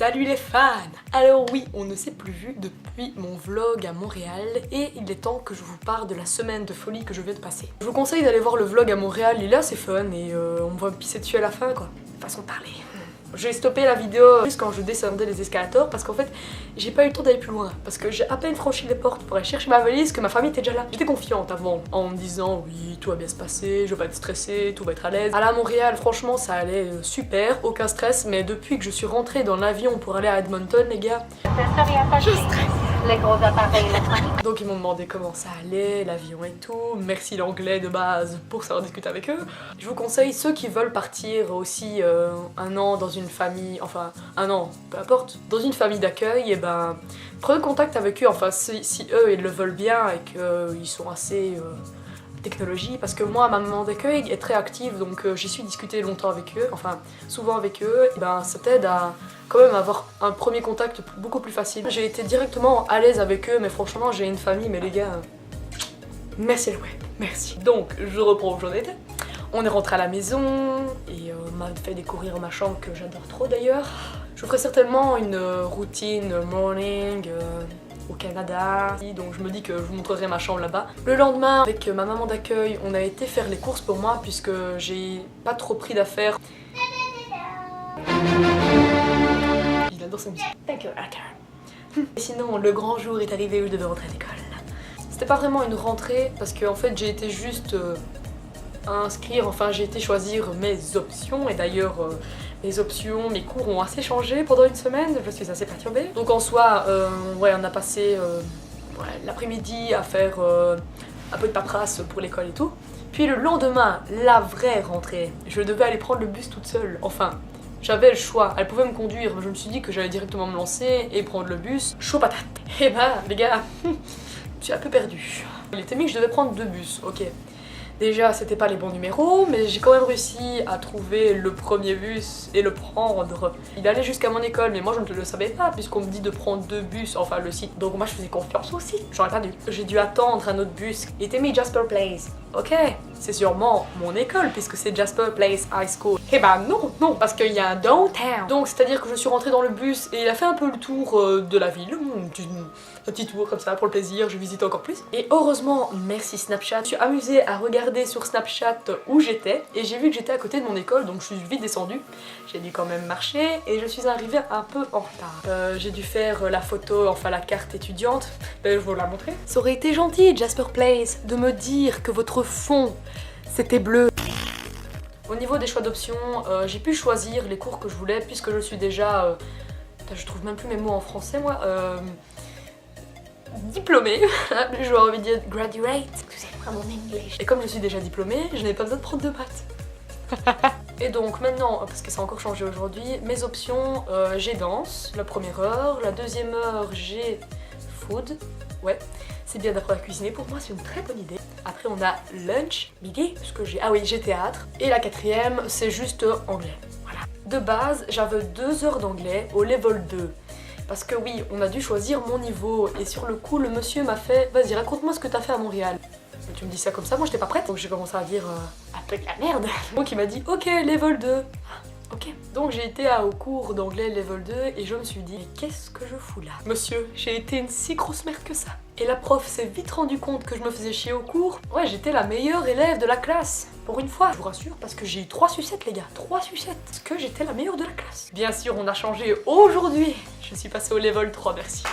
Salut les fans! Alors oui, on ne s'est plus vu depuis mon vlog à Montréal et il est temps que je vous parle de la semaine de folie que je viens de passer. Je vous conseille d'aller voir le vlog à Montréal, il est assez fun et on me voit me pisser dessus à la fin quoi. Façon de parler. J'ai stoppé la vidéo juste quand je descendais les escalators parce qu'en fait j'ai pas eu le temps d'aller plus loin parce que j'ai à peine franchi les portes pour aller chercher ma valise que ma famille était déjà là. J'étais confiante avant en me disant oui tout va bien se passer, je vais pas être stressée, tout va être à l'aise. À la Montréal franchement ça allait super, aucun stress, mais depuis que je suis rentrée dans l'avion pour aller à Edmonton les gars, je stresse. Les gros appareils électroniques. Donc ils m'ont demandé comment ça allait, l'avion et tout, merci l'anglais de base pour savoir discuter avec eux. Je vous conseille ceux qui veulent partir aussi un an dans une famille, enfin un an, peu importe, dans une famille d'accueil, et ben prenez contact avec eux, enfin si eux ils le veulent bien et qu'ils sont assez technologie, parce que moi ma maman d'accueil est très active donc j'y suis discuté longtemps avec eux, enfin souvent avec eux, et ben ça t'aide à quand même avoir un premier contact beaucoup plus facile. J'ai été directement à l'aise avec eux, mais franchement j'ai une famille, mais les gars, merci le web, merci. Donc je reprends où j'en étais. On est rentré à la maison et on m'a fait découvrir ma chambre que j'adore trop d'ailleurs. Je vous ferai certainement une routine morning au Canada, donc je me dis que je vous montrerai ma chambre là-bas. Le lendemain, avec ma maman d'accueil, on a été faire les courses pour moi puisque j'ai pas trop pris d'affaires. Il adore sa musique. Thank you, okay. Et sinon, le grand jour est arrivé où je devais rentrer à l'école. C'était pas vraiment une rentrée parce que en fait j'ai été juste inscrire, enfin j'ai été choisir mes options et d'ailleurs mes options, mes cours ont assez changé pendant une semaine, je suis assez perturbée. Donc en soi, ouais, on a passé l'après-midi à faire un peu de paperasse pour l'école et tout. Puis le lendemain, la vraie rentrée, je devais aller prendre le bus toute seule. Enfin, j'avais le choix, elle pouvait me conduire, mais je me suis dit que j'allais directement me lancer et prendre le bus. Chaud patate. Et bah les gars, je suis un peu perdue. Il était mis que je devais prendre 2 bus, ok. Déjà, c'était pas les bons numéros, mais j'ai quand même réussi à trouver le premier bus et le prendre. Il allait jusqu'à mon école, mais moi je ne le savais pas, puisqu'on me dit de prendre 2 bus, enfin le site. Donc moi je faisais confiance au site, j'aurais pas dû. J'ai dû attendre un autre bus. Il était mis Jasper Place. Ok, c'est sûrement mon école, puisque c'est Jasper Place High School. Eh ben non, parce qu'il y a un downtown. Donc c'est-à-dire que je suis rentrée dans le bus et il a fait un peu le tour de la ville. Un petit tour comme ça pour le plaisir, je visite encore plus. Et heureusement, merci Snapchat, je suis amusée à regarder sur Snapchat où j'étais et j'ai vu que j'étais à côté de mon école, donc je suis vite descendue. J'ai dû quand même marcher et je suis arrivée un peu en retard. J'ai dû faire la photo, enfin la carte étudiante, je vais vous la montrer. Ça aurait été gentil, Jasper Place, de me dire que votre fond, c'était bleu. Au niveau des choix d'options, j'ai pu choisir les cours que je voulais puisque je suis déjà... je trouve même plus mes mots en français moi. Diplômée, j'aurais envie de dire graduate, excusez-moi mon English. Et comme je suis déjà diplômée, je n'ai pas besoin de prendre de maths. Et donc maintenant, parce que ça a encore changé aujourd'hui, mes options, j'ai danse, la première heure, la deuxième heure j'ai food, ouais, c'est bien d'apprendre à cuisiner, pour moi c'est une très bonne idée. Après on a lunch, midi, parce que ah oui, j'ai théâtre, et la quatrième c'est juste anglais, voilà. De base, j'avais 2 heures d'anglais au level 2. Parce que oui, on a dû choisir mon niveau et sur le coup, le monsieur m'a fait « Vas-y, raconte-moi ce que t'as fait à Montréal. » Tu me dis ça comme ça, moi j'étais pas prête, donc j'ai commencé à dire un peu de la merde. Donc il m'a dit « Ok, level 2. » Ok. Donc j'ai été au cours d'anglais level 2 et je me suis dit « Mais qu'est-ce que je fous là ?» Monsieur, j'ai été une si grosse merde que ça. Et la prof s'est vite rendu compte que je me faisais chier au cours. Ouais, j'étais la meilleure élève de la classe. Pour une fois, je vous rassure, parce que j'ai eu 3 sucettes les gars, 3 sucettes. Parce que j'étais la meilleure de la classe. Bien sûr, on a changé aujourd'hui. Je suis passée au level 3, merci.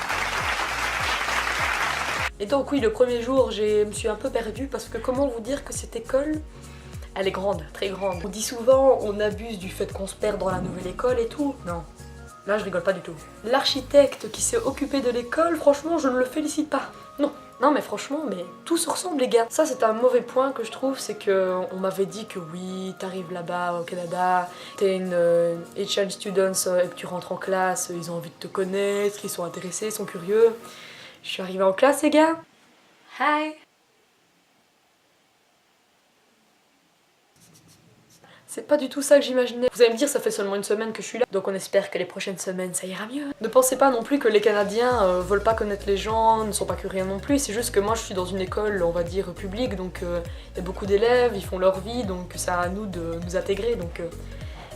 Et donc oui, le premier jour, je me suis un peu perdue parce que comment vous dire que cette école, elle est grande, très grande. On dit souvent, on abuse du fait qu'on se perd dans la nouvelle école et tout. Non. Là, je rigole pas du tout. L'architecte qui s'est occupé de l'école, franchement, je ne le félicite pas. Non. Non mais franchement, mais tout se ressemble les gars. Ça c'est un mauvais point que je trouve, c'est que on m'avait dit que oui, t'arrives là-bas au Canada, t'es une exchange student et que tu rentres en classe, ils ont envie de te connaître, ils sont intéressés, ils sont curieux. Je suis arrivée en classe les gars. Hi. C'est pas du tout ça que j'imaginais. Vous allez me dire, ça fait seulement une semaine que je suis là, donc on espère que les prochaines semaines ça ira mieux. Ne pensez pas non plus que les Canadiens veulent pas connaître les gens, ne sont pas curieux non plus, c'est juste que moi je suis dans une école, on va dire, publique, donc il y a beaucoup d'élèves, ils font leur vie, donc c'est à nous de nous intégrer, donc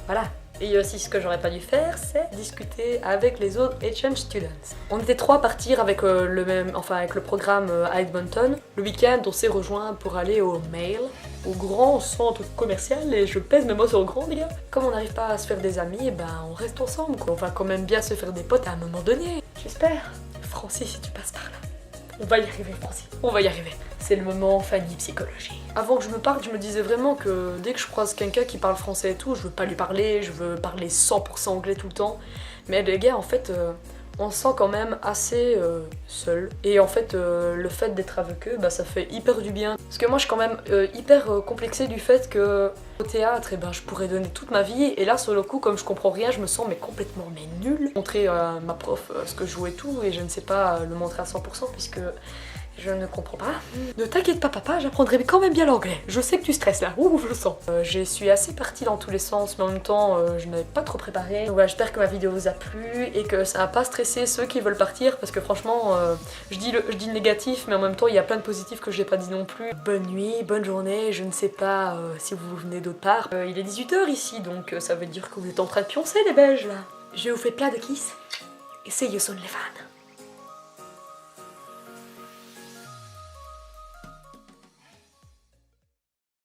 voilà. Et aussi ce que j'aurais pas dû faire, c'est discuter avec les autres exchange students. On était 3 à partir avec avec le programme à Edmonton. Le week-end, on s'est rejoints pour aller au Mail, au grand centre commercial, et je pèse mes mots sur le grand, les gars. Comme on n'arrive pas à se faire des amis, ben on reste ensemble, quoi. On va quand même bien se faire des potes à un moment donné. J'espère. Francis, si tu passes par là. On va y arriver, Francis. On va y arriver. C'est le moment Fanny psychologie. Avant que je me parte, je me disais vraiment que dès que je croise quelqu'un qui parle français et tout, je veux pas lui parler, je veux parler 100% anglais tout le temps. Mais les gars, en fait, on se sent quand même assez seul. Et en fait, le fait d'être avec eux, bah, ça fait hyper du bien. Parce que moi, je suis quand même hyper complexée du fait que au théâtre, eh ben, je pourrais donner toute ma vie. Et là, sur le coup, comme je comprends rien, je me sens complètement nulle. Montrer à ma prof ce que je joue et tout, et je ne sais pas le montrer à 100% puisque je ne comprends pas. Ne t'inquiète pas papa, j'apprendrai quand même bien l'anglais. Je sais que tu stresses là, ouh je le sens. Je suis assez partie dans tous les sens, mais en même temps je n'avais pas trop préparé. Donc voilà, j'espère que ma vidéo vous a plu et que ça n'a pas stressé ceux qui veulent partir, parce que franchement je dis le négatif, mais en même temps il y a plein de positifs que j'ai pas dit non plus. Bonne nuit, bonne journée, je ne sais pas si vous venez d'autre part. Il est 18h ici, donc ça veut dire que vous êtes en train de pioncer les Belges là. Je vous fais plein de kiss et see you soon les fans.